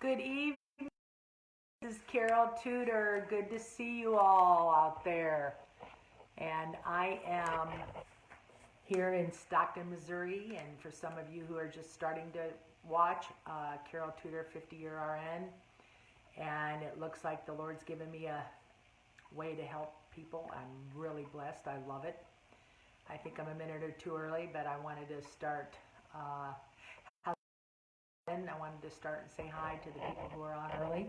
Good evening. This is Carol Tudor. Good to see you all out there. And I am here in Stockton, Missouri. And for some of you who are just starting to watch, Carol Tudor, 50-year RN. And it looks like the Lord's given me a way to help people. I'm really blessed. I love it. I think I'm a minute or two early, but I wanted to start. I wanted to start and say hi to the people who are on early.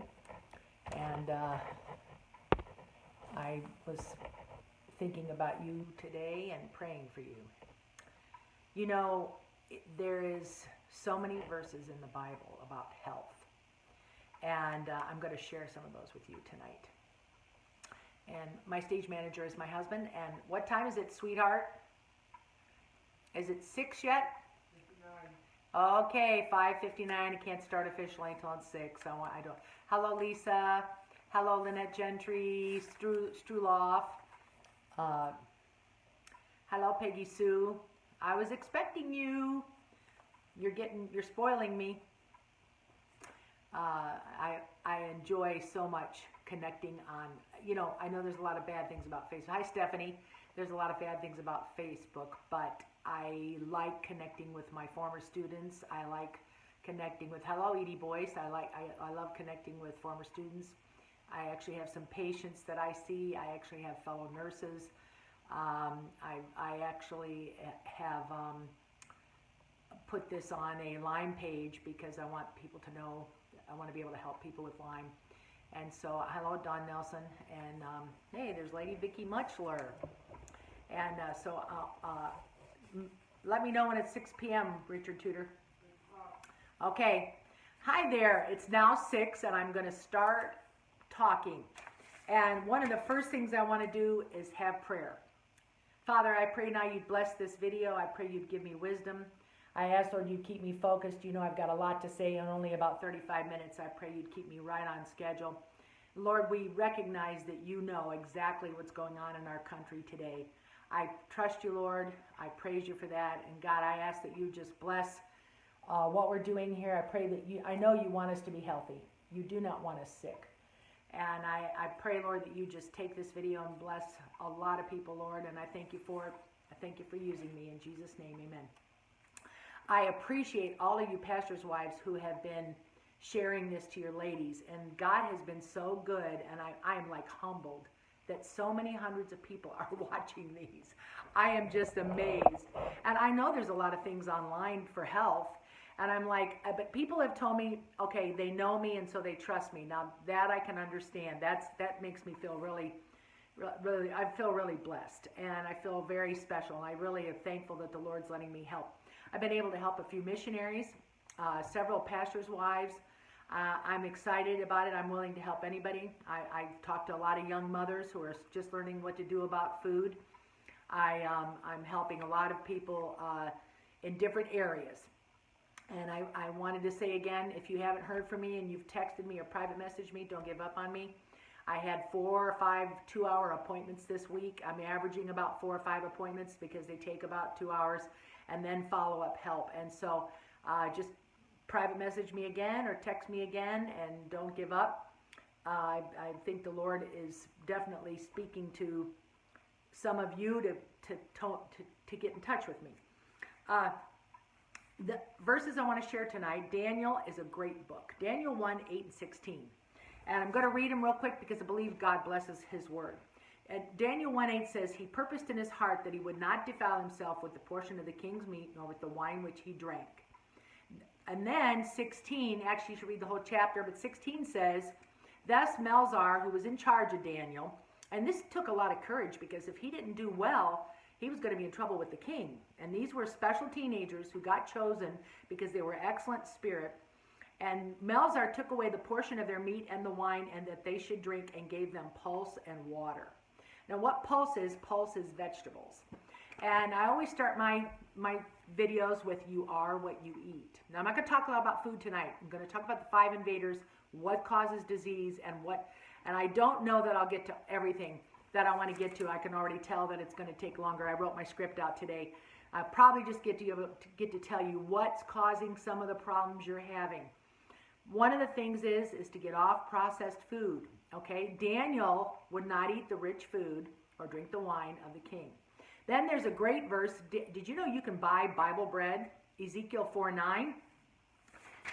And I was thinking about you today and praying for you. You know, there is so many verses in the Bible about health. And I'm going to share some of those with you tonight. And my stage manager is my husband. And what time is it, sweetheart? Is it 6 yet? Okay, 5:59. I can't start officially until it's 6. I don't. Hello, Lisa. Hello, Lynette Gentry, Struloff. Hello, Peggy Sue. I was expecting you. You're spoiling me. I enjoy so much connecting on. I know there's a lot of bad things about Facebook. Hi, Stephanie. There's a lot of bad things about Facebook, but I like connecting with my former students. I like connecting with, hello, Edie Boyce. I love connecting with former students. I actually have some patients that I see. I actually have fellow nurses. I actually have put this on a Lyme page because I want people to know, I want to be able to help people with Lyme. And so, hello, Don Nelson. And hey, there's Lady Vicki Muchler. And so let me know when it's 6 p.m., Richard Tudor. Okay. Hi there. It's now 6, and I'm going to start talking. And one of the first things I want to do is have prayer. Father, I pray now you'd bless this video. I pray you'd give me wisdom. I ask, Lord, you'd keep me focused. I've got a lot to say in only about 35 minutes. I pray you'd keep me right on schedule. Lord, we recognize that you know exactly what's going on in our country today. I trust you, Lord. I praise you for that. And God, I ask that you just bless what we're doing here. I pray that I know you want us to be healthy. You do not want us sick. And I pray, Lord, that you just take this video and bless a lot of people, Lord. And I thank you for it. I thank you for using me. In Jesus' name, amen. I appreciate all of you pastors' wives who have been sharing this to your ladies. And God has been so good. And I'm like humbled that so many hundreds of people are watching these. I am just amazed. And I know there's a lot of things online for health. And I'm like, but people have told me, okay, they know me and so they trust me. Now that I can understand. That makes me feel really, I feel really blessed. And I feel very special. And I really am thankful that the Lord's letting me help. I've been able to help a few missionaries, several pastors' wives. I'm excited about it. I'm willing to help anybody. I've talked to a lot of young mothers who are just learning what to do about food. I'm helping a lot of people in different areas. And I wanted to say again, if you haven't heard from me and you've texted me or private messaged me, don't give up on me. I had 4 or 5 2-hour appointments this week. I'm averaging about 4 or 5 appointments because they take about 2 hours and then follow-up help. And so just private message me again or text me again and don't give up. I think the Lord is definitely speaking to some of you to get in touch with me. The verses I want to share tonight, Daniel is a great book. Daniel 1, 8, and 16. And I'm going to read them real quick because I believe God blesses his word. Daniel 1:8 says, he purposed in his heart that he would not defile himself with the portion of the king's meat, nor with the wine which he drank. And then 16, actually you should read the whole chapter, but 16 says, thus Melzar, who was in charge of Daniel, and this took a lot of courage because if he didn't do well, he was going to be in trouble with the king. And these were special teenagers who got chosen because they were excellent spirit. And Melzar took away the portion of their meat and the wine and that they should drink and gave them pulse and water. Now what pulse is vegetables. And I always start my videos with you are what you eat. Now I'm not going to talk a lot about food tonight. I'm going to talk about the 5 invaders, what causes disease, and I don't know that I'll get to everything that I want to get to. I can already tell that it's going to take longer. I wrote my script out today. I'll probably just get to tell you what's causing some of the problems you're having. One of the things is to get off processed food. Okay, Daniel would not eat the rich food or drink the wine of the king. Then there's a great verse. Did you know you can buy Bible bread? Ezekiel 4:9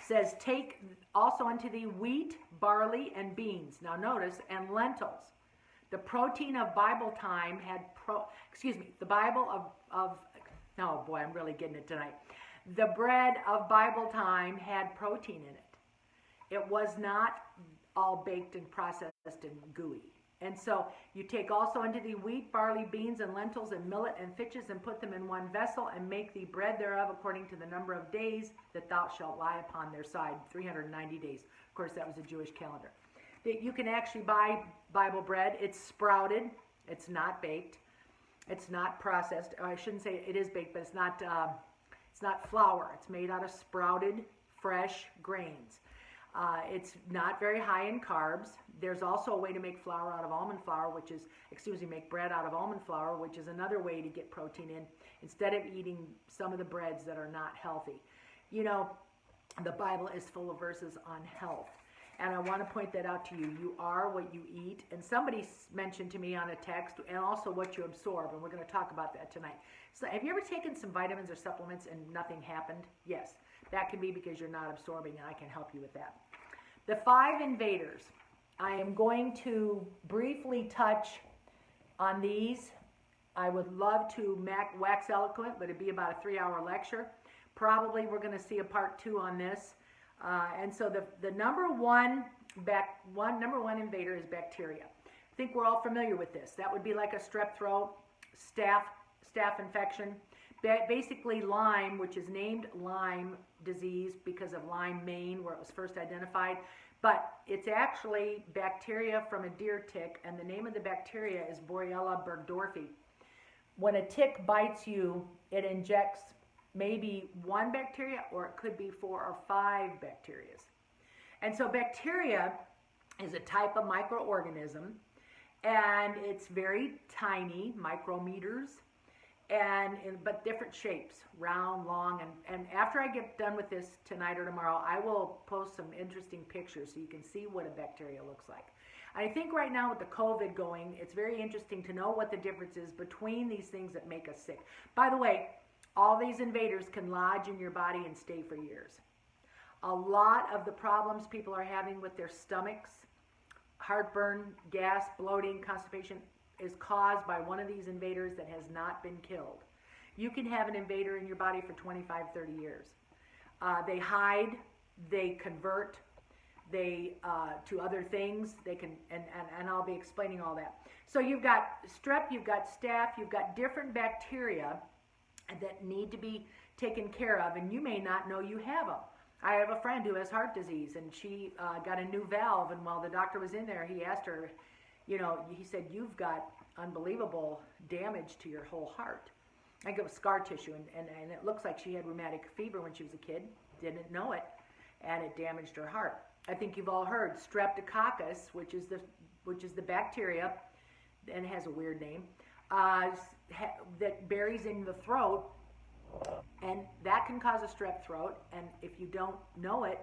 says, take also unto thee wheat, barley, and beans. Now notice, and lentils. The protein of Bible time had the Bible of oh boy, I'm really getting it tonight. The bread of Bible time had protein in it. It was not all baked and processed and gooey. And so you take also unto thee wheat, barley, beans, and lentils, and millet, and fitches, and put them in one vessel, and make thee bread thereof according to the number of days that thou shalt lie upon their side, 390 days. Of course, that was a Jewish calendar. You can actually buy Bible bread. It's sprouted. It's not baked. It's not processed. I shouldn't say it is baked, but it's not flour. It's made out of sprouted, fresh grains. It's not very high in carbs. There's also a way to make flour out of almond flour, make bread out of almond flour, which is another way to get protein in, instead of eating some of the breads that are not healthy. You know, the Bible is full of verses on health. And I want to point that out to you. You are what you eat. And somebody mentioned to me on a text, and also what you absorb. And we're going to talk about that tonight. So have you ever taken some vitamins or supplements and nothing happened? Yes. That can be because you're not absorbing, and I can help you with that. The Five Invaders. I am going to briefly touch on these. I would love to wax eloquent, but it'd be about a 3-hour lecture. Probably we're going to see a part 2 on this. And so the number one invader is bacteria. I think we're all familiar with this. That would be like a strep throat, staph infection. Basically Lyme, which is named Lyme disease because of Lyme, Maine, where it was first identified. But it's actually bacteria from a deer tick, and the name of the bacteria is Borrelia burgdorferi. When a tick bites you, it injects maybe 1 bacteria, or it could be 4 or 5 bacteria. And so bacteria is a type of microorganism, and it's very tiny, micrometers, but different shapes, round, long, and after I get done with this tonight or tomorrow, I will post some interesting pictures so you can see what a bacteria looks like. I think right now with the COVID going, it's very interesting to know what the difference is between these things that make us sick. By the way, all these invaders can lodge in your body and stay for years. A lot of the problems people are having with their stomachs, heartburn, gas, bloating, constipation, is caused by one of these invaders that has not been killed. You can have an invader in your body for 25, 30 years. They hide, they convert, to other things. They can, and I'll be explaining all that. So you've got strep, you've got staph, you've got different bacteria that need to be taken care of, and you may not know you have them. I have a friend who has heart disease, and she got a new valve, and while the doctor was in there, he asked her, he said, you've got unbelievable damage to your whole heart. I think it was scar tissue, and it looks like she had rheumatic fever when she was a kid, didn't know it, and it damaged her heart. I think you've all heard streptococcus, which is the bacteria, and it has a weird name, that buries in the throat, and that can cause a strep throat, and if you don't know it,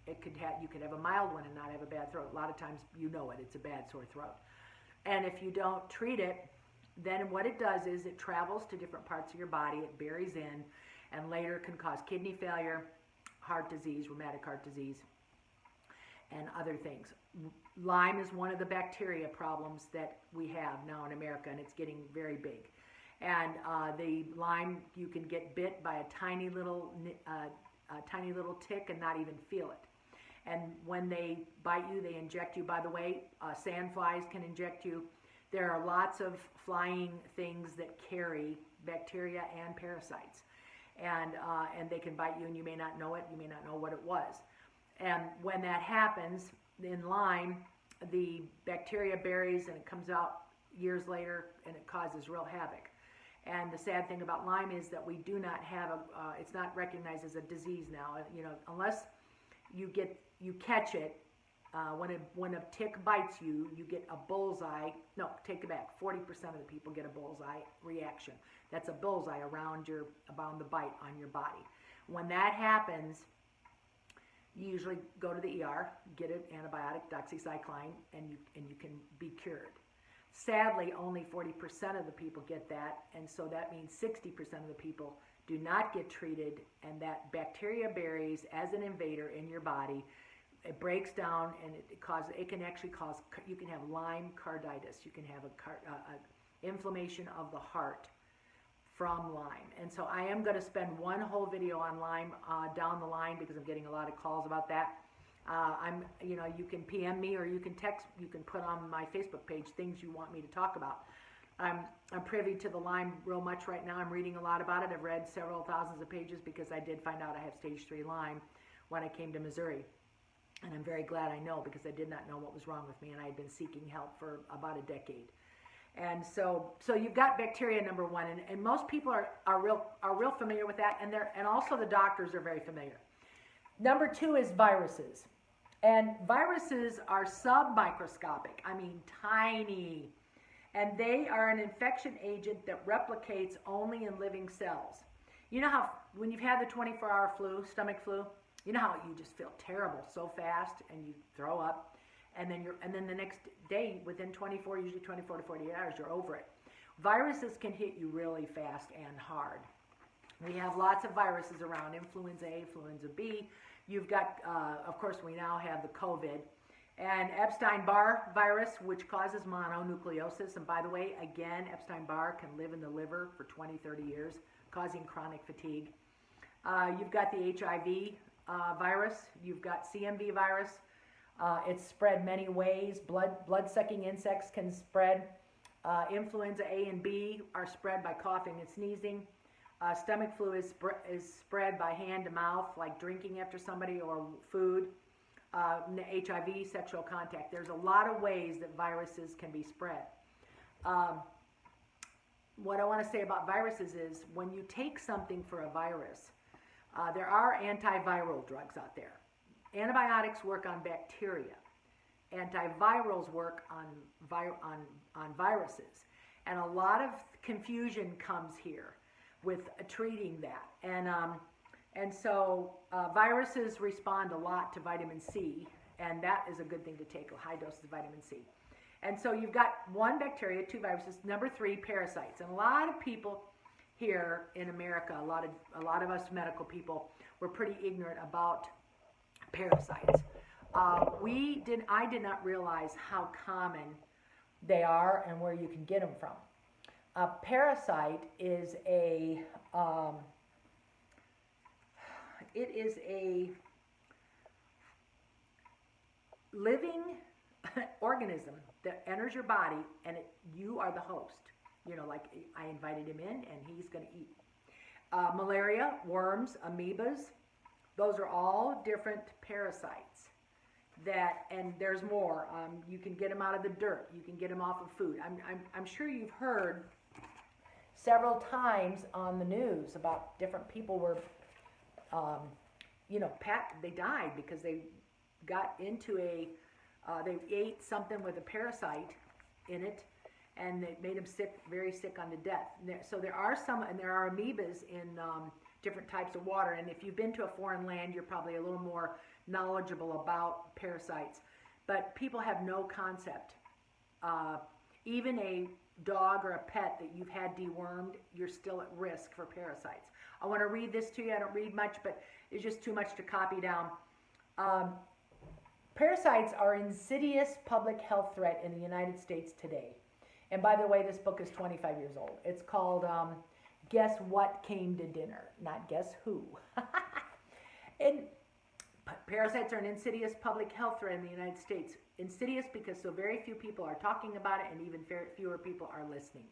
you could have a mild one and not have a bad throat. A lot of times you know it, it's a bad sore throat. And if you don't treat it, then what it does is it travels to different parts of your body, it buries in, and later can cause kidney failure, heart disease, rheumatic heart disease, and other things. Lyme is one of the bacteria problems that we have now in America, and it's getting very big. And the Lyme, you can get bit by a tiny little tick and not even feel it. And when they bite you, they inject you. By the way, sandflies can inject you. There are lots of flying things that carry bacteria and parasites. And they can bite you, and you may not know it. You may not know what it was. And when that happens, in Lyme, the bacteria buries, and it comes out years later, and it causes real havoc. And the sad thing about Lyme is that we do not have it's not recognized as a disease now. Unless you catch it, when a tick bites you, you get a bullseye. No, take it back. 40% of the people get a bullseye reaction. That's a bullseye around the bite on your body. When that happens, you usually go to the ER, get an antibiotic, doxycycline, and you can be cured. Sadly, only 40% of the people get that, and so that means 60% of the people do not get treated, and that bacteria buries as an invader in your body. It breaks down, and it can actually cause, you can have Lyme carditis, you can have a inflammation of the heart from Lyme. And so I am going to spend one whole video on Lyme down the line, because I'm getting a lot of calls about that. You can PM me, or you can text, you can put on my Facebook page things you want me to talk about. I'm privy to the Lyme real much right now. I'm reading a lot about it. I've read several thousands of pages, because I did find out I have stage 3 Lyme when I came to Missouri. And I'm very glad I know, because I did not know what was wrong with me, and I had been seeking help for about a decade. And so you've got bacteria, number one, and most people are real familiar with that, and also the doctors are very familiar. Number two is viruses. And viruses are submicroscopic, I mean tiny. And they are an infection agent that replicates only in living cells. You know how when you've had the 24-hour flu, stomach flu, you know how you just feel terrible so fast and you throw up, and then the next day, within 24 to 48 hours, you're over it. Viruses can hit you really fast and hard. We have lots of viruses around: influenza A, influenza B. You've got, of course, we now have the COVID. And Epstein-Barr virus, which causes mononucleosis. And by the way, again, Epstein-Barr can live in the liver for 20, 30 years, causing chronic fatigue. You've got the HIV virus. You've got CMV virus. It's spread many ways. Blood-sucking insects can spread. Influenza A and B are spread by coughing and sneezing. Stomach flu is spread by hand to mouth, like drinking after somebody, or food. HIV, sexual contact. There's a lot of ways that viruses can be spread. What I want to say about viruses is, when you take something for a virus, there are antiviral drugs out there. Antibiotics work on bacteria. Antivirals work on viruses. And a lot of confusion comes here with treating that. And so viruses respond a lot to vitamin C, and that is a good thing to take, high doses of vitamin C. And so you've got one bacteria, two viruses. Number three, parasites. And a lot of people here in America, a lot of us medical people, were pretty ignorant about parasites. I did not realize how common they are and where you can get them from. A parasite is a living organism that enters your body, and you are the host. You know, like I invited him in, and he's going to eat. Malaria, worms, amoebas, those are all different parasites. And there's more. You can get them out of the dirt. You can get them off of food. I'm sure you've heard several times on the news about different people were, they died because they got into they ate something with a parasite in it, and it made them sick, very sick unto death. So there are amoebas in different types of water, and if you've been to a foreign land, you're probably a little more knowledgeable about parasites. But people have no concept. Even a dog or a pet that you've had dewormed, you're still at risk for parasites. I want to read this to you. I don't read much, but it's just too much to copy down. Parasites are an insidious public health threat in the United States today. And by the way, this book is 25 years old. It's called Guess What Came to Dinner, not Guess Who. And parasites are an insidious public health threat in the United States. Insidious because so very few people are talking about it, and even fewer people are listening.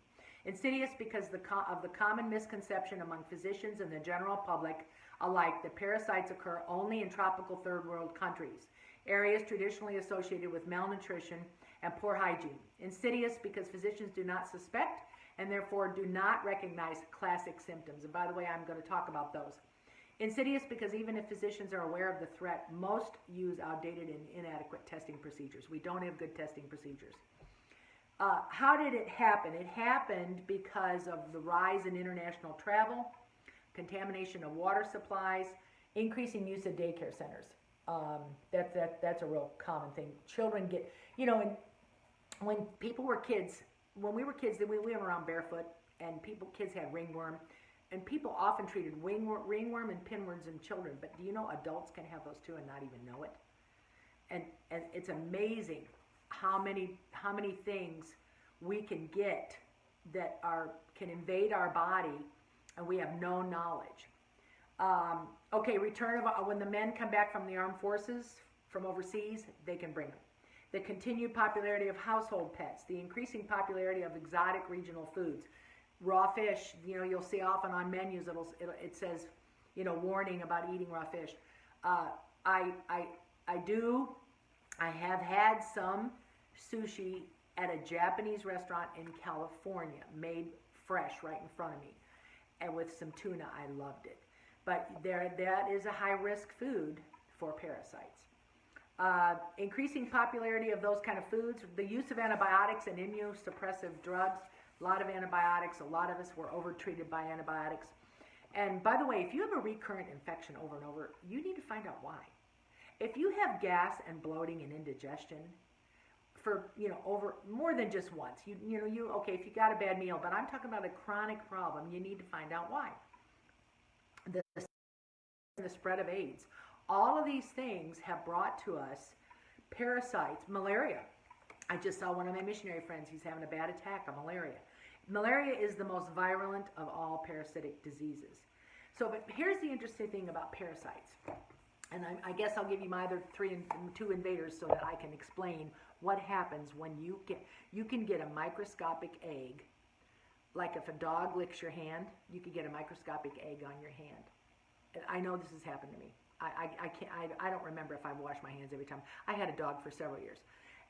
Insidious because of the common misconception among physicians and the general public alike that parasites occur only in tropical third world countries, areas traditionally associated with malnutrition and poor hygiene. Insidious because physicians do not suspect and therefore do not recognize classic symptoms. And by the way, I'm going to talk about those. Insidious because even if physicians are aware of the threat, most use outdated and inadequate testing procedures. We don't have good testing procedures. How did it happen? It happened because of the rise in international travel, contamination of water supplies, increasing use of daycare centers. That's a real common thing. Children get, you know, and when people were kids, when we were kids, we went around barefoot, and kids had ringworm, and people often treated ringworm and pinworms in children. But do you know adults can have those too and not even know it? And it's amazing how many things we can get that can invade our body, and we have no knowledge. Okay, return of when the men come back from the armed forces from overseas, they can bring them. The continued popularity of household pets, the increasing popularity of exotic regional foods, raw fish. You know, you'll see often on menus it says, you know, warning about eating raw fish. I have had some sushi at a Japanese restaurant in California, made fresh right in front of me, and with some tuna. I loved it. But that is a high-risk food for parasites. Increasing popularity of those kind of foods, the use of antibiotics and immunosuppressive drugs, a lot of antibiotics, a lot of us were overtreated by antibiotics. And by the way, if you have a recurrent infection over and over, you need to find out why. If you have gas and bloating and indigestion for, you know, over more than just once, okay, if you got a bad meal, but I'm talking about a chronic problem, you need to find out why. The spread of AIDS. All of these things have brought to us parasites, malaria. I just saw one of my missionary friends, he's having a bad attack of malaria. Malaria is the most virulent of all parasitic diseases. So, but here's the interesting thing about parasites. And I guess I'll give you my other two invaders so that I can explain what happens when you can get a microscopic egg. Like if a dog licks your hand, you could get a microscopic egg on your hand. And I know this has happened to me. I don't remember if I've washed my hands every time. I had a dog for several years,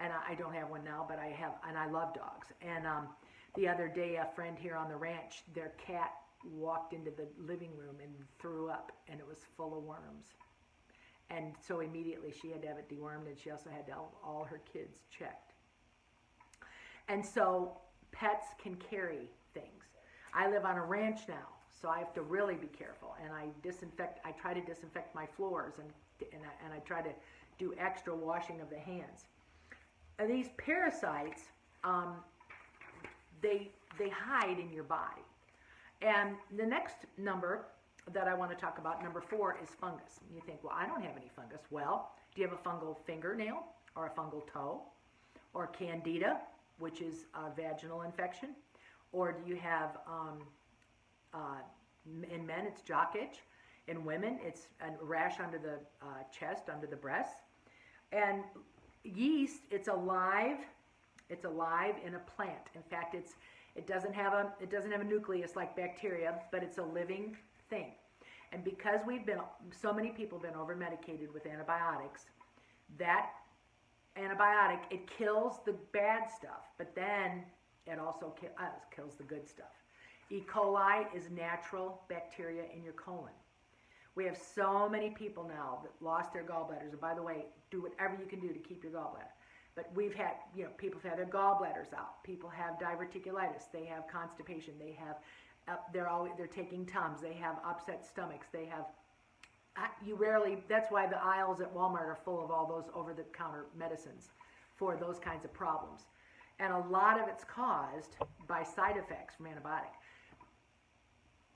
and I don't have one now, but I have, and I love dogs. And the other day, a friend here on the ranch, their cat walked into the living room and threw up, and it was full of worms. And so immediately she had to have it dewormed, and she also had to have all her kids checked. And so pets can carry things. I live on a ranch now, so I have to really be careful. And I try to disinfect my floors, and I try to do extra washing of the hands. And these parasites, they hide in your body. And the next number that I want to talk about, number 4, is fungus. You think, well, I don't have any fungus. Well, do you have a fungal fingernail or a fungal toe or candida, which is a vaginal infection? Or do you have, in men, it's jock itch. In women, it's a rash under the chest, under the breasts. And yeast, it's alive in a plant. In fact, it doesn't have a nucleus like bacteria, but it's a living thing. And because so many people have been over medicated with antibiotics, that antibiotic, it kills the bad stuff, but then it also kills the good stuff. E. coli is natural bacteria in your colon. We have so many people now that lost their gallbladders. And by the way, do whatever you can do to keep your gallbladder. But we've had, people have had their gallbladders out. People have diverticulitis. They have constipation. They have, they're taking Tums. They have upset stomachs. They have, that's why the aisles at Walmart are full of all those over-the-counter medicines for those kinds of problems. And a lot of it's caused by side effects from antibiotics.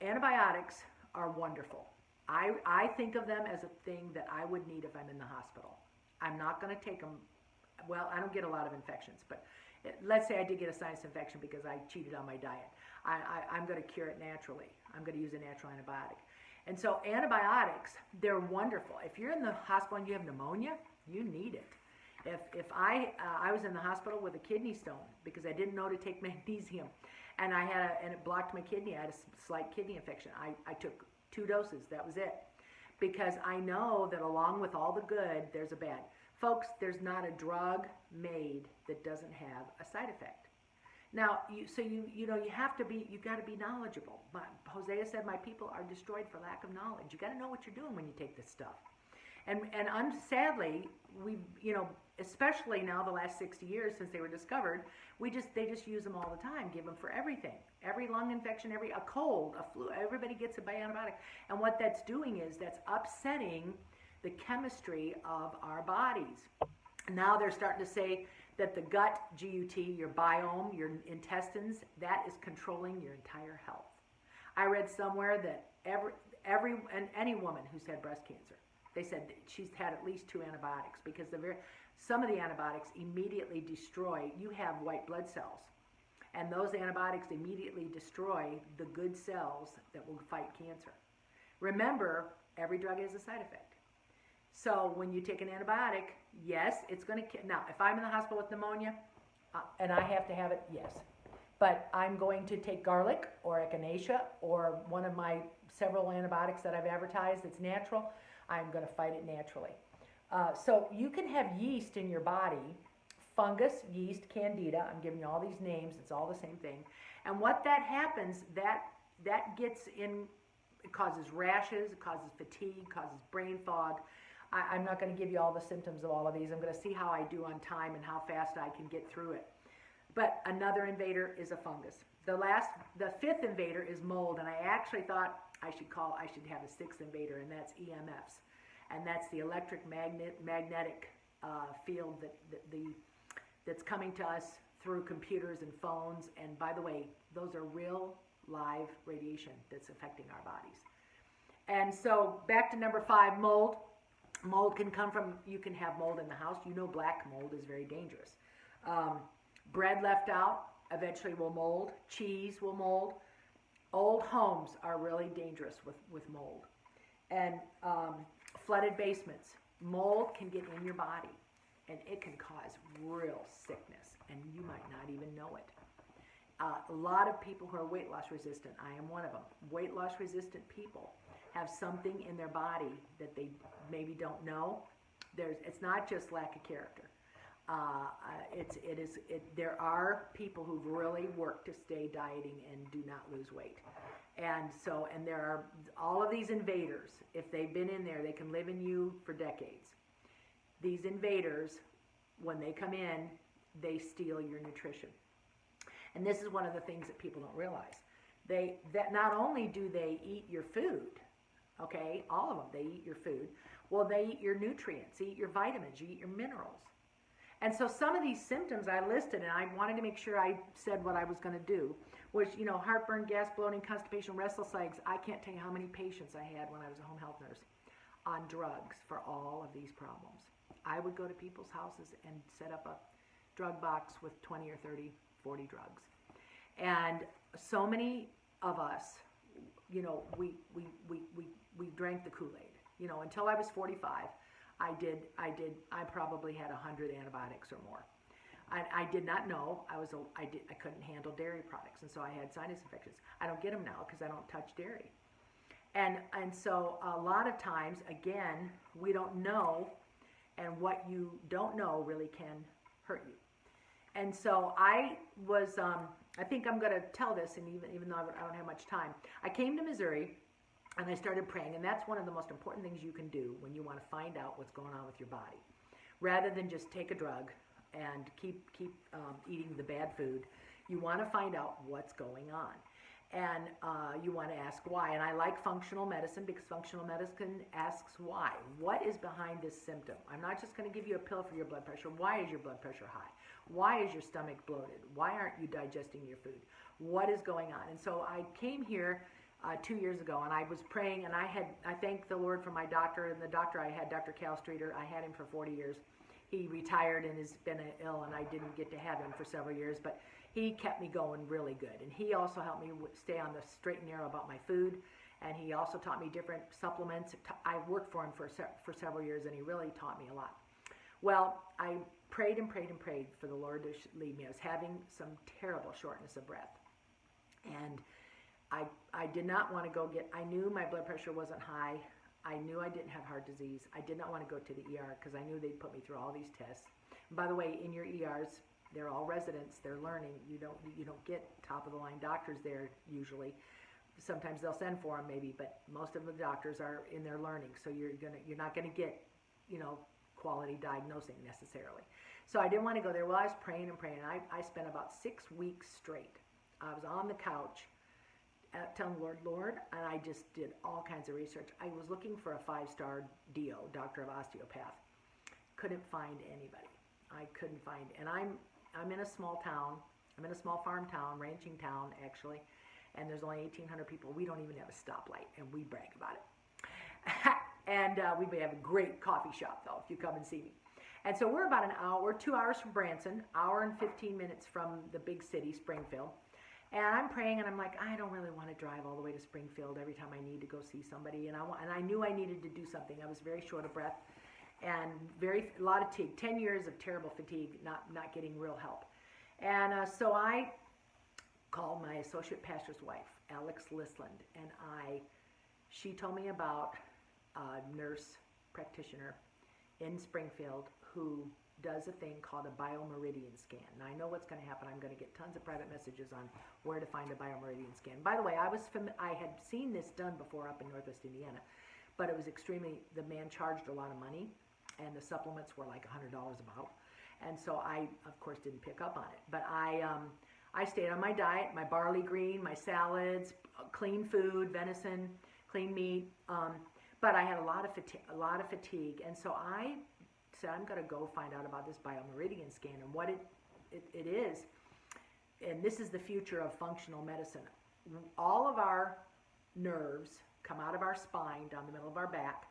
Antibiotics are wonderful. I think of them as a thing that I would need if I'm in the hospital. I'm not going to take them. Well, I don't get a lot of infections, but let's say I did get a sinus infection because I cheated on my diet. I'm going to cure it naturally. I'm going to use a natural antibiotic. And so antibiotics, they're wonderful. If you're in the hospital and you have pneumonia, you need it. If I was in the hospital with a kidney stone because I didn't know to take magnesium, and it blocked my kidney. I had a slight kidney infection. I took 2 doses. That was it. Because I know that along with all the good, there's a bad. Folks, there's not a drug made that doesn't have a side effect. Now, you got to be knowledgeable. Hosea said, my people are destroyed for lack of knowledge. You got to know what you're doing when you take this stuff. And sadly, especially now the last 60 years since they were discovered, they just use them all the time, give them for everything. Every lung infection, a cold, a flu, everybody gets a antibiotic. And what that's doing is that's upsetting the chemistry of our bodies. Now they're starting to say that the gut, gut, your biome, your intestines, that is controlling your entire health. I read somewhere that any woman who's had breast cancer, they said that she's had at least 2 antibiotics, because some of the antibiotics immediately destroy, you have white blood cells, and those antibiotics immediately destroy the good cells that will fight cancer. Remember, every drug has a side effect. So when you take an antibiotic, yes, it's going to kill. Now, if I'm in the hospital with pneumonia and I have to have it, yes. But I'm going to take garlic or echinacea or one of my several antibiotics that I've advertised that's natural. I'm going to fight it naturally. So you can have yeast in your body, fungus, yeast, candida. I'm giving you all these names. It's all the same thing. And what that happens, that gets in, it causes rashes, it causes fatigue, causes brain fog. I'm not going to give you all the symptoms of all of these. I'm going to see how I do on time and how fast I can get through it. But another invader is a fungus. The 5th invader is mold, and I actually thought I should have a 6th invader, and that's EMFs. And that's the magnetic field that's coming to us through computers and phones. And by the way, those are real live radiation that's affecting our bodies. And so back to number 5, mold. Mold can come from, you can have mold in the house. You know black mold is very dangerous. Bread left out eventually will mold. Cheese will mold. Old homes are really dangerous with mold. And flooded basements. Mold can get in your body, and it can cause real sickness, and you might not even know it. A lot of people who are weight loss resistant, I am one of them. Weight loss resistant people have something in their body that they maybe don't know. It's not just lack of character. There are people who've really worked to stay dieting and do not lose weight. And there are all of these invaders. If they've been in there, they can live in you for decades. These invaders, when they come in, they steal your nutrition. And this is one of the things that people don't realize. That not only do they eat your food, okay, all of them, they eat your food. Well, they eat your nutrients, they eat your vitamins, you eat your minerals. And so some of these symptoms I listed, and I wanted to make sure I said what I was going to do, which, heartburn, gas, bloating, constipation, restless legs. I can't tell you how many patients I had when I was a home health nurse on drugs for all of these problems. I would go to people's houses and set up a drug box with 20 or 30, 40 drugs. And so many of us, we drank the Kool-Aid. Until I was 45, I probably had 100 antibiotics or more. I did not know. I couldn't handle dairy products, and so I had sinus infections. I don't get them now because I don't touch dairy. And so a lot of times, again, we don't know, and what you don't know really can hurt you. And so I was, I think I'm going to tell this, and even though I don't have much time, I came to Missouri, and I started praying, and that's one of the most important things you can do when you want to find out what's going on with your body. Rather than just take a drug and keep eating the bad food, you want to find out what's going on. And you want to ask why. And I like functional medicine because functional medicine asks why. What is behind this symptom? I'm not just going to give you a pill for your blood pressure. Why is your blood pressure high? Why is your stomach bloated? Why aren't you digesting your food? What is going on? And so I came here 2 years ago, and I was praying, and I thank the Lord for my doctor, and the doctor I had, Dr. Cal Streeter, I had him for 40 years. He retired and has been ill, and I didn't get to have him for several years, but he kept me going really good. And he also helped me stay on the straight and narrow about my food, and he also taught me different supplements. I worked for him for several years, and he really taught me a lot. Well, I prayed and prayed and prayed for the Lord to lead me. I was having some terrible shortness of breath, and I did not want to go I knew my blood pressure wasn't high. I knew I didn't have heart disease. I did not want to go to the ER because I knew they'd put me through all these tests. And by the way, in your ERs, they're all residents. They're learning. You don't get top of the line doctors there usually. Sometimes they'll send for them maybe, but most of the doctors are in their learning. So you're not going to get quality diagnosing necessarily. So I didn't want to go there. Well, I was praying and praying. I spent about 6 weeks straight. I was on the couch telling the Lord, Lord, and I just did all kinds of research. I was looking for a 5-star DO, doctor of osteopath. Couldn't find anybody. I couldn't find, and I'm in a small town. I'm in a small farm town, ranching town, actually, and there's only 1,800 people. We don't even have a stoplight, and we brag about it. And we have a great coffee shop, though, if you come and see me. And so we're about an hour, we're 2 hours from Branson, hour and 15 minutes from the big city, Springfield. And I'm praying, and I'm like, I don't really want to drive all the way to Springfield every time I need to go see somebody. And I knew I needed to do something. I was very short of breath and a lot of fatigue. 10 years of terrible fatigue, not getting real help. And so I called my associate pastor's wife, Alex Lisland, and she told me about a nurse practitioner in Springfield who does a thing called a biomeridian scan. Now I know what's going to happen. I'm going to get tons of private messages on where to find a biomeridian scan. By the way, I had seen this done before up in Northwest Indiana, but it was the man charged a lot of money, and the supplements were like $100 about. And so I, of course, didn't pick up on it. But I stayed on my diet, my barley green, my salads, clean food, venison, clean meat. But I had a lot of fatigue, and so I said, I'm going to go find out about this biomeridian scan and what it is. And this is the future of functional medicine. All of our nerves come out of our spine down the middle of our back,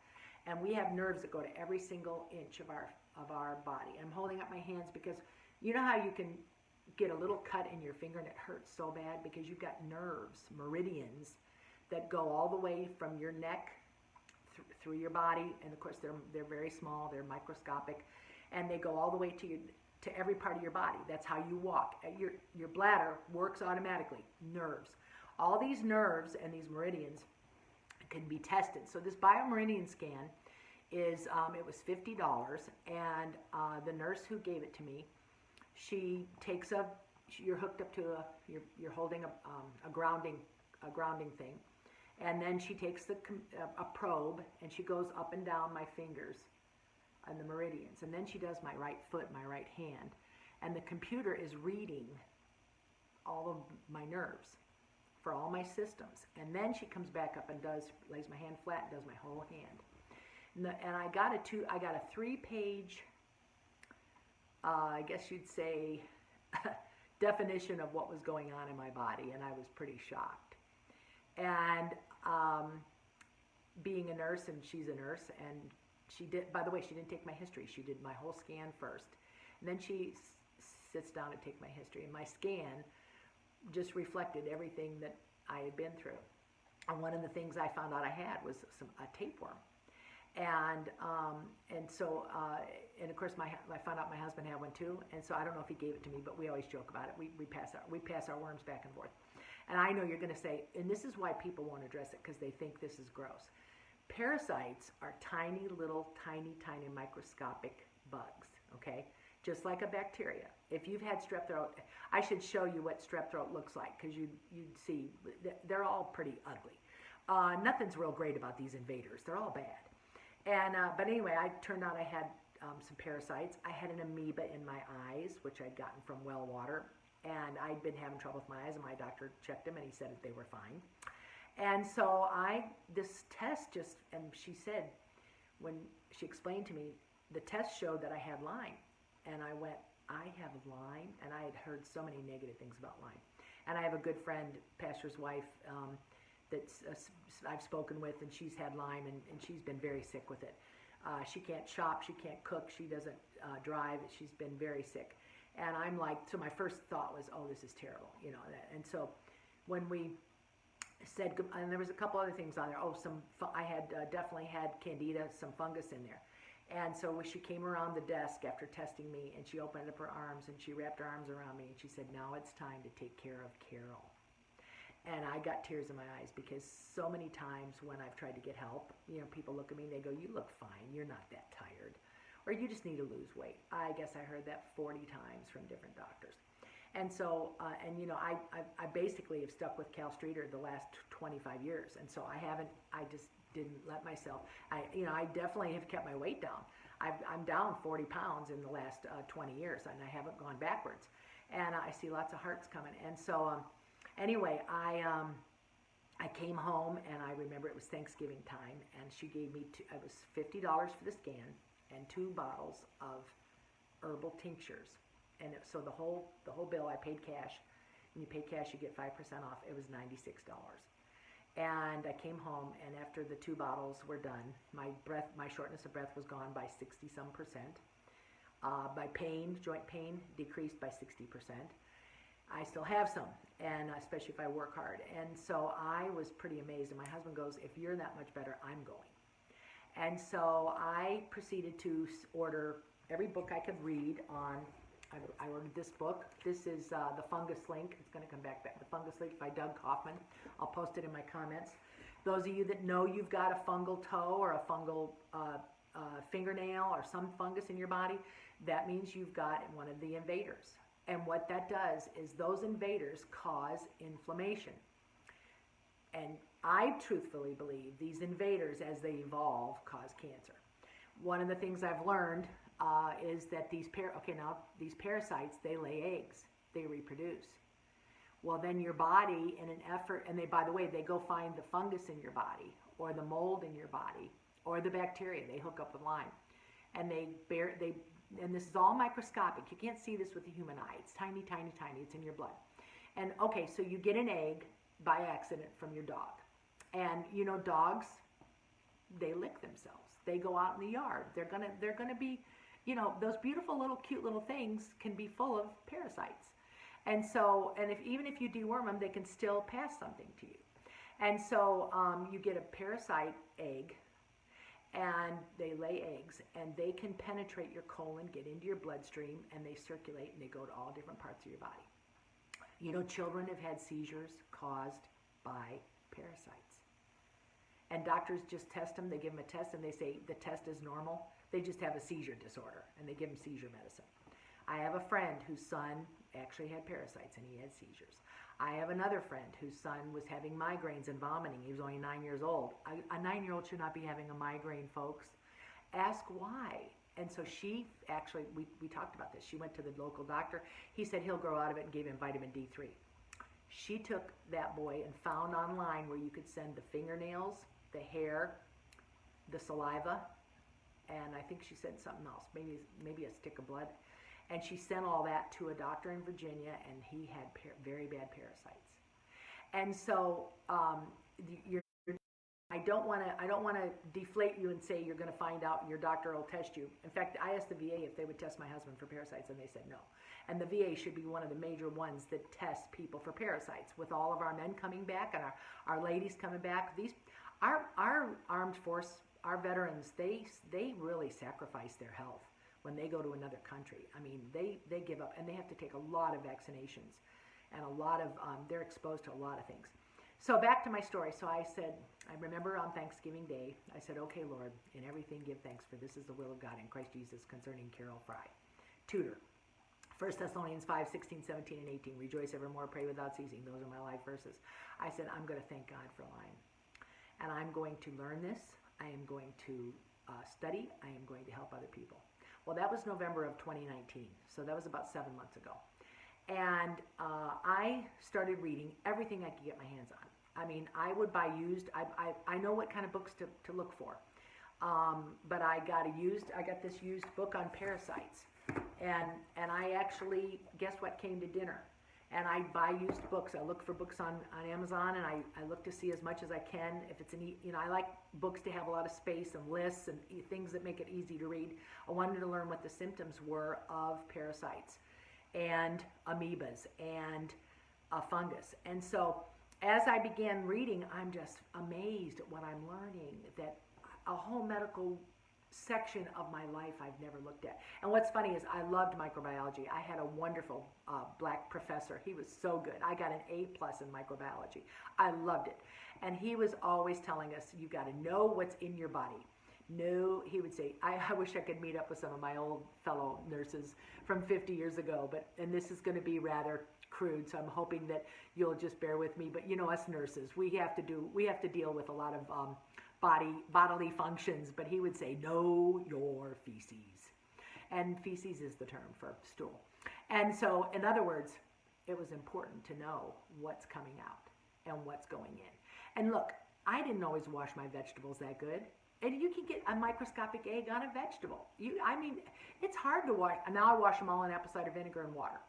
and we have nerves that go to every single inch of our body. I'm holding up my hands because you know how you can get a little cut in your finger and it hurts so bad because you've got nerves, meridians, that go all the way from your neck through your body, and of course they're very small, they're microscopic, and they go all the way to every part of your body. That's how you walk. Your bladder works automatically. Nerves. All these nerves and these meridians can be tested. So this biomeridian scan is it was $50, and the nurse who gave it to me, she takes you're hooked up to you're holding a grounding thing. And then she takes a probe, and she goes up and down my fingers and the meridians. And then she does my right foot, my right hand. And the computer is reading all of my nerves for all my systems. And then she comes back up and lays my hand flat and does my whole hand. And I got a 3-page, I guess you'd say, definition of what was going on in my body. And I was pretty shocked. And being a nurse, and she's a nurse, and she did, by the way, she didn't take my history. She did my whole scan first. And then she sits down to take my history. And my scan just reflected everything that I had been through. And one of the things I found out I had was a tapeworm. And so of course I found out my husband had one too. And so I don't know if he gave it to me, but we always joke about it. We pass our worms back and forth. And I know you're going to say, and this is why people won't address it, because they think this is gross. Parasites are tiny microscopic bugs, okay? Just like a bacteria. If you've had strep throat, I should show you what strep throat looks like, because you'd see they're all pretty ugly. Nothing's real great about these invaders. They're all bad. And but anyway, I turned out I had some parasites. I had an amoeba in my eyes, which I'd gotten from well water. And I'd been having trouble with my eyes, and my doctor checked them, and he said that they were fine. And so this test and she said, when she explained to me, the test showed that I had Lyme. And I went, I have Lyme? And I had heard so many negative things about Lyme. And I have a good friend, pastor's wife, I've spoken with, and she's had Lyme, and she's been very sick with it. She can't shop, she can't cook, she doesn't drive, she's been very sick. And I'm like, so my first thought was, oh, this is terrible, you know. And so when we said, and there was a couple other things on there. Oh, I had definitely had candida, some fungus in there. And so she came around the desk after testing me, and she opened up her arms, and she wrapped her arms around me, and she said, now it's time to take care of Carol. And I got tears in my eyes, because so many times when I've tried to get help, you know, people look at me and they go, you look fine, you're not that tired. Or you just need to lose weight. I guess I heard that 40 times from different doctors. And so, and you know, I basically have stuck with Cal Streeter the last 25 years. And so I just didn't let myself, I definitely have kept my weight down. I'm down 40 pounds in the last 20 years, and I haven't gone backwards. And I see lots of hearts coming. And so, anyway, I came home, and I remember it was Thanksgiving time, and she gave me it was $50 for the scan and 2 bottles of herbal tinctures. And so the whole bill I paid cash. When you pay cash, you get 5% off. It was $96. And I came home, and after the 2 bottles were done, my shortness of breath was gone by 60-some%. My joint pain, decreased by 60%. I still have some, and especially if I work hard. And so I was pretty amazed. And my husband goes, "If you're that much better, I'm going." And so I proceeded to order every book I could read on. I ordered this book. This is The Fungus Link. It's going to come back. The Fungus Link by Doug Kaufman. I'll post it in my comments. Those of you that know you've got a fungal toe or a fungal fingernail or some fungus in your body, that means you've got one of the invaders. And what that does is those invaders cause inflammation. And I truthfully believe these invaders, as they evolve, cause cancer. One of the things I've learned is that these parasites, they lay eggs, they reproduce. Well, then your body, in an effort, and by the way, they go find the fungus in your body, or the mold in your body, or the bacteria. They hook up with Lyme, and and this is all microscopic. You can't see this with the human eye. It's tiny, tiny, tiny. It's in your blood. And okay, so you get an egg by accident from your dog, and dogs, they lick themselves. They go out in the yard. They're gonna be, those beautiful little cute little things can be full of parasites. And so, even if you deworm them, they can still pass something to you. And so you get a parasite egg, and they lay eggs, and they can penetrate your colon, get into your bloodstream, and they circulate, and they go to all different parts of your body. Children have had seizures caused by parasites. And doctors just test them. They give them a test, and they say the test is normal. They just have a seizure disorder, and they give them seizure medicine. I have a friend whose son actually had parasites, and he had seizures. I have another friend whose son was having migraines and vomiting. He was only 9 years old. A 9-year-old should not be having a migraine, folks. Ask why. And so she actually, we talked about this. She went to the local doctor. He said he'll grow out of it and gave him vitamin D3. She took that boy and found online where you could send the fingernails, the hair, the saliva, and I think she said something else, maybe a stick of blood. And she sent all that to a doctor in Virginia, and he had very bad parasites. And so I don't want to deflate you and say you're going to find out, your doctor will test you. In fact, I asked the VA if they would test my husband for parasites, and they said no. And the VA should be one of the major ones that test people for parasites. With all of our men coming back and our ladies coming back, our armed force, our veterans, they really sacrifice their health when they go to another country. I mean, they give up, and they have to take a lot of vaccinations, and they're exposed to a lot of things. So back to my story. So I remember on Thanksgiving Day, I said, "Okay, Lord, in everything give thanks, for this is the will of God in Christ Jesus concerning Carol Fry." Tutor. 1 Thessalonians 5, 16, 17, and 18. Rejoice evermore, pray without ceasing. Those are my life verses. I said, I'm going to thank God for Lyme. And I'm going to learn this. I am going to study. I am going to help other people. Well, that was November of 2019, so that was about 7 months ago. And I started reading everything I could get my hands on. I mean, I would buy used. I know what kind of books to look for, but I got this used book on parasites, and I actually, guess what came to dinner? And I buy used books. I look for books on Amazon, and I look to see as much as I can. If it's I like books to have a lot of space and lists and things that make it easy to read. I wanted to learn what the symptoms were of parasites and amoebas and fungus. And so as I began reading, I'm just amazed at what I'm learning, that a whole medical section of my life I've never looked at. And what's funny is I loved microbiology. I had a wonderful black professor. He was so good. I got an A+ in microbiology. I loved it. And he was always telling us, you got to know what's in your body. No, he would say, I wish I could meet up with some of my old fellow nurses from 50 years ago, and this is going to be rather crude, so I'm hoping that you'll just bear with me. But us nurses, we have to deal with a lot of bodily functions. But he would say, know your feces. And feces is the term for stool. And so, in other words, it was important to know what's coming out and what's going in. And look, I didn't always wash my vegetables that good. And you can get a microscopic egg on a vegetable. I mean, it's hard to wash. Now I wash them all in apple cider vinegar and water.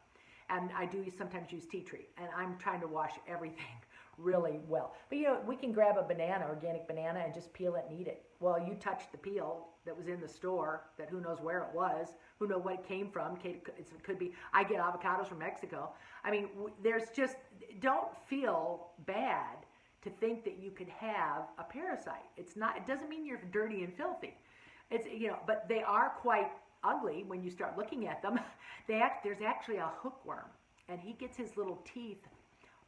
And I do sometimes use tea tree. And I'm trying to wash everything really well. But we can grab a banana, organic banana, and just peel it and eat it. Well, you touched the peel that was in the store, that who knows where it was, who knows what it came from. It could be, I get avocados from Mexico. I mean, there's just, don't feel bad to think that you could have a parasite. It doesn't mean you're dirty and filthy. But they are quite ugly when you start looking at them. There's actually a hookworm, and he gets his little teeth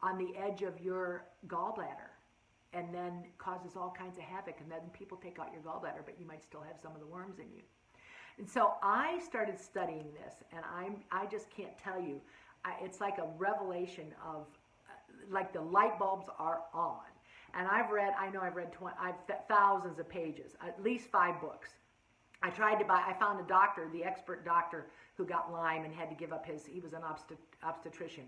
on the edge of your gallbladder and then causes all kinds of havoc. And then people take out your gallbladder, but you might still have some of the worms in you. And so I started studying this, and I just can't tell you. It's like a revelation of, like the light bulbs are on. And I've read thousands of pages, at least 5 books. I found a doctor, the expert doctor, who got Lyme and had to give up he was an obstetrician.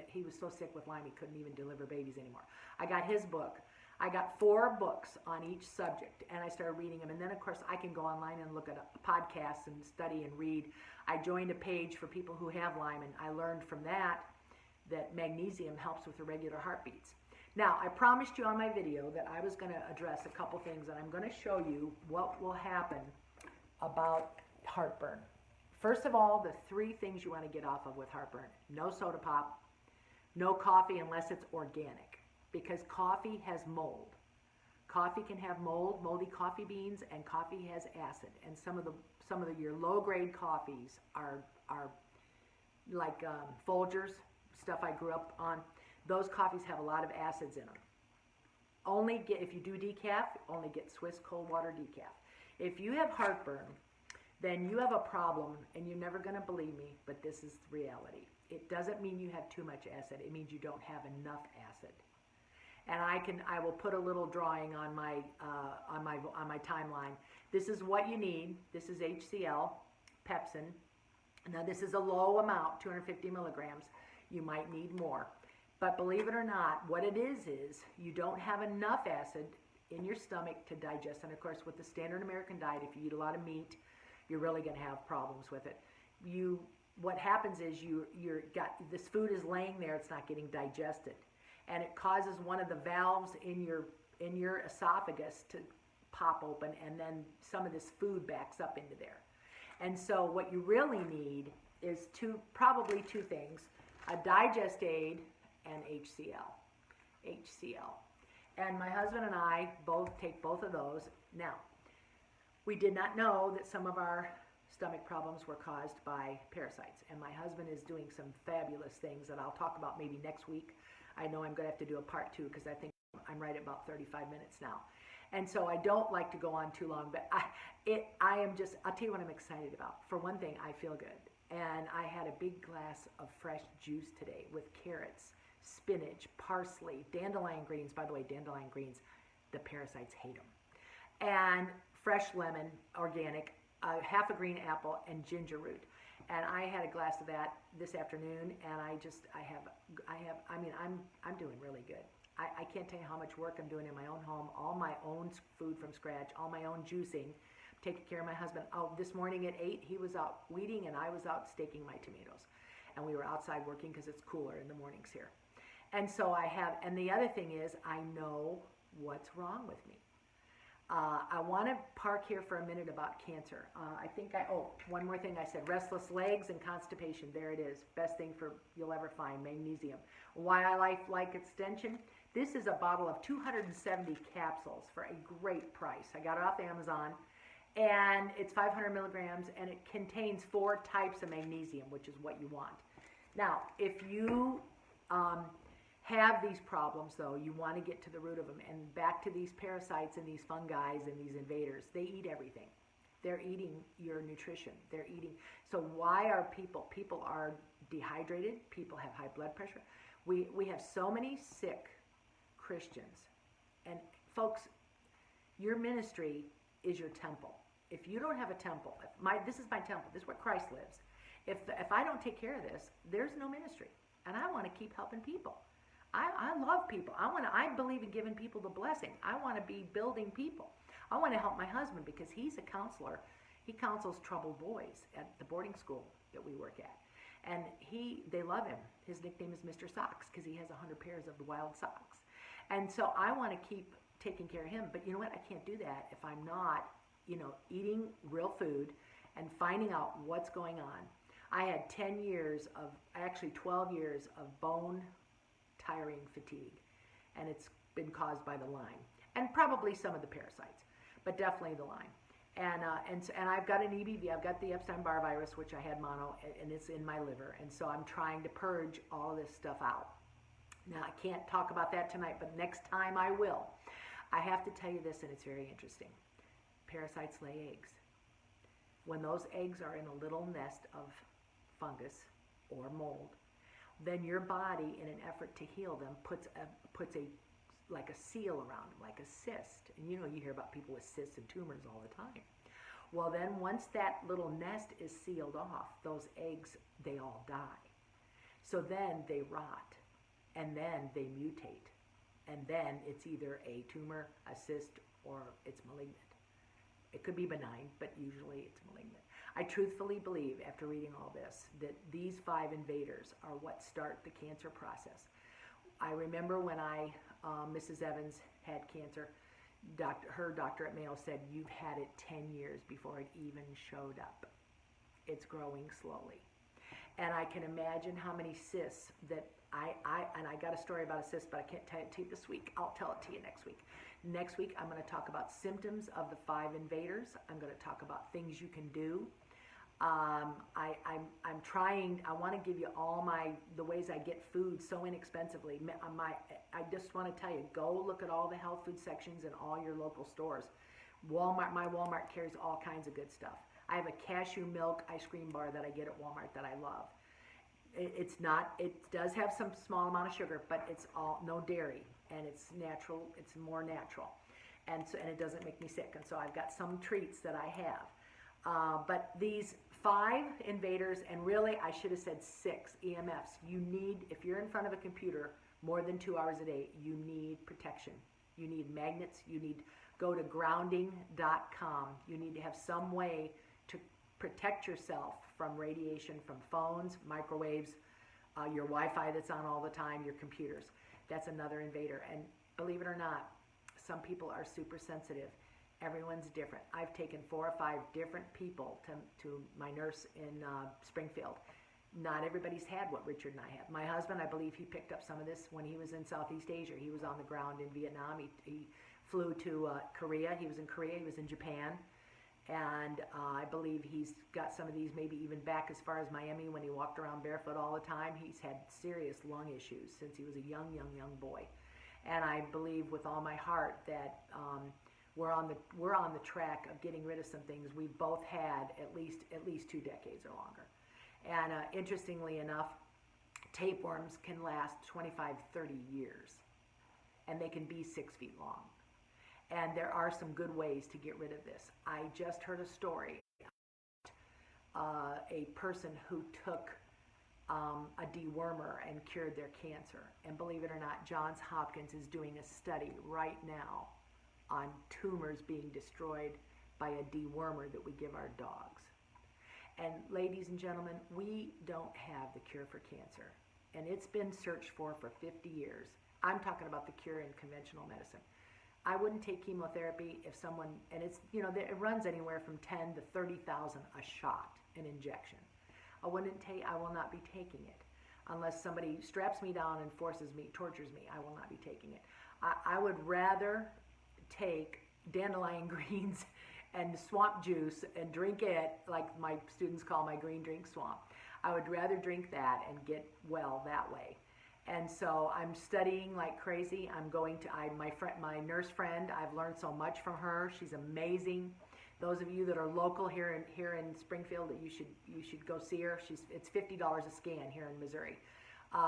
He was so sick with Lyme, he couldn't even deliver babies anymore. I got his book. I got 4 books on each subject, and I started reading them. And then, of course, I can go online and look at podcasts and study and read. I joined a page for people who have Lyme, and I learned from that magnesium helps with irregular heartbeats. Now, I promised you on my video that I was going to address a couple things, and I'm going to show you what will happen about heartburn. First of all, the 3 things you want to get off of with heartburn: no soda pop, no coffee unless it's organic, because coffee has mold. Coffee can have mold, moldy coffee beans, and coffee has acid. And some of your low grade coffees are like Folgers, stuff I grew up on. Those coffees have a lot of acids in them. If you do decaf, only get Swiss cold water decaf. If you have heartburn, then you have a problem, and you're never going to believe me, but this is reality. It doesn't mean you have too much acid. It means you don't have enough acid. And I will put a little drawing on my timeline. This is what you need. This is HCl, pepsin. Now this is a low amount, 250 milligrams. You might need more. But believe it or not, what it is you don't have enough acid in your stomach to digest. And of course, with the standard American diet, if you eat a lot of meat, you're really going to have problems with it. What happens is this food is laying there, it's not getting digested, and it causes one of the valves in your esophagus to pop open, and then some of this food backs up into there. And so what you really need is probably two things: a digest aid and HCl. And my husband and I both take both of those. Now, we did not know that some of our stomach problems were caused by parasites. And my husband is doing some fabulous things that I'll talk about maybe next week. I know I'm going to have to do a part 2 because I think I'm right at about 35 minutes now. And so I don't like to go on too long, but I'll tell you what I'm excited about. For one thing, I feel good. And I had a big glass of fresh juice today with carrots, spinach, parsley, dandelion greens. By the way, dandelion greens, the parasites hate them. And fresh lemon, organic, half a green apple, and ginger root. And I had a glass of that this afternoon, and I'm doing really good. I can't tell you how much work I'm doing in my own home, all my own food from scratch, all my own juicing, taking care of my husband. Oh, this morning at 8, he was out weeding, and I was out staking my tomatoes. And we were outside working because it's cooler in the mornings here. And so and the other thing is, I know what's wrong with me. I want to park here for a minute about cancer. One more thing I said: restless legs and constipation. There it is. Best thing you'll ever find, magnesium. Why I like extension? This is a bottle of 270 capsules for a great price. I got it off Amazon, and it's 500 milligrams, and it contains 4 types of magnesium, which is what you want. Now, if you have these problems, though, you want to get to the root of them. And back to these parasites and these fungi and these invaders. They eat everything. They're eating your nutrition. So why are people are dehydrated? People have high blood pressure. We have so many sick Christians. And folks, your ministry is your temple. If you don't have a temple, this is my temple. This is where Christ lives. If I don't take care of this, there's no ministry. And I want to keep helping people. I love people. I believe in giving people the blessing. I want to be building people. I want to help my husband because he's a counselor. He counsels troubled boys at the boarding school that we work at. And they love him. His nickname is Mr. Socks because he has 100 pairs of the wild socks. And so I want to keep taking care of him. But you know what? I can't do that if I'm not, eating real food and finding out what's going on. I had 12 years of bone tiring fatigue. And it's been caused by the Lyme. And probably some of the parasites, but definitely the Lyme. And I've got an EBV. I've got the Epstein-Barr virus, which I had mono, and it's in my liver. And so I'm trying to purge all of this stuff out. Now, I can't talk about that tonight, but next time I will. I have to tell you this, and it's very interesting. Parasites lay eggs. When those eggs are in a little nest of fungus or mold, then your body, in an effort to heal them, puts a like a seal around them, like a cyst. And you hear about people with cysts and tumors all the time. Well, then once that little nest is sealed off, those eggs, they all die. So then they rot, and then they mutate. And then it's either a tumor, a cyst, or it's malignant. It could be benign, but usually it's malignant. I truthfully believe, after reading all this, that these 5 invaders are what start the cancer process. I remember when Mrs. Evans had cancer, her doctor at Mayo said, you've had it 10 years before it even showed up. It's growing slowly. And I can imagine how many cysts that and I got a story about a cyst, but I can't tell it to you this week. I'll tell it to you next week. Next week, I'm going to talk about symptoms of the 5 invaders. I'm going to talk about things you can do. I'm trying. I want to give you all the ways I get food so inexpensively. I just want to tell you, go look at all the health food sections in all your local stores. Walmart, my Walmart carries all kinds of good stuff. I have a cashew milk ice cream bar that I get at Walmart that I love. It does have some small amount of sugar, but it's all no dairy, and it's natural. It's more natural, and it doesn't make me sick. And so I've got some treats that I have. But these 5 invaders, and really I should have said 6 EMFs. You need, if you're in front of a computer more than 2 hours a day, you need protection. You need magnets. You need go to grounding.com. You need to have some way to protect yourself from radiation from phones, microwaves, your Wi-Fi that's on all the time, your computers. That's another invader. And believe it or not, some people are super sensitive. Everyone's different. I've taken 4 or 5 different people to my nurse in Springfield. Not everybody's had what Richard and I have. My husband, I believe he picked up some of this when he was in Southeast Asia. He was on the ground in Vietnam. He flew to Korea. He was in Korea. He was in Japan. And I believe he's got some of these maybe even back as far as Miami when he walked around barefoot all the time. He's had serious lung issues since he was a young boy. And I believe with all my heart that we're on the track of getting rid of some things we've both had at least 2 decades or longer. And interestingly enough, tapeworms can last 25, 30 years, and they can be 6 feet long. And there are some good ways to get rid of this. I just heard a story about a person who took a dewormer and cured their cancer. And believe it or not, Johns Hopkins is doing a study right now on tumors being destroyed by a dewormer that we give our dogs. And ladies and gentlemen, we don't have the cure for cancer. And it's been searched for 50 years. I'm talking about the cure in conventional medicine. I wouldn't take chemotherapy if someone, and it's, it runs anywhere from 10 to 30,000 a shot, an injection. I will not be taking it unless somebody straps me down and tortures me. I will not be taking it. I would rather take dandelion greens and swamp juice and drink it like my students call my green drink swamp. I would rather drink that and get well that way. And so I'm studying like crazy. I'm going to my nurse friend. I've learned so much from her. She's amazing. Those of you that are local here in Springfield, that you should go see her. It's $50 a scan here in Missouri.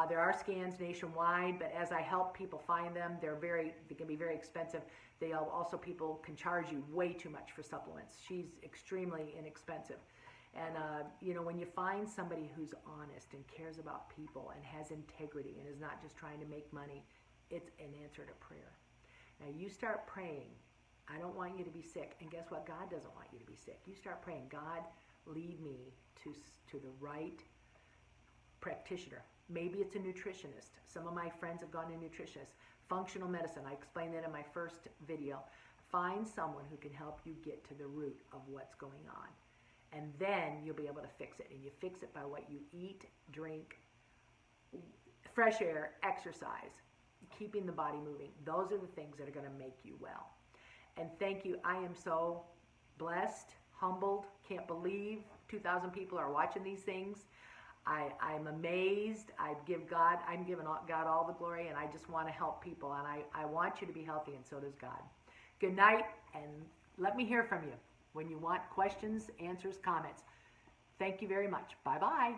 There are scans nationwide, but as I help people find them, they can be very expensive. People can charge you way too much for supplements. She's extremely inexpensive. And, you know, when you find somebody who's honest and cares about people and has integrity and is not just trying to make money, it's an answer to prayer. Now, you start praying, I don't want you to be sick. And guess what? God doesn't want you to be sick. You start praying, God, lead me to the right practitioner. Maybe it's a nutritionist. Some of my friends have gone to nutritionists. Functional medicine, I explained that in my first video. Find someone who can help you get to the root of what's going on. And then you'll be able to fix it. And you fix it by what you eat, drink, fresh air, exercise, keeping the body moving. Those are the things that are going to make you well. And thank you. I am so blessed, humbled, can't believe 2,000 people are watching these things. I'm amazed. I'm giving God all the glory, and I just want to help people. And I want you to be healthy, and so does God. Good night, and let me hear from you when you want questions, answers, comments. Thank you very much. Bye-bye.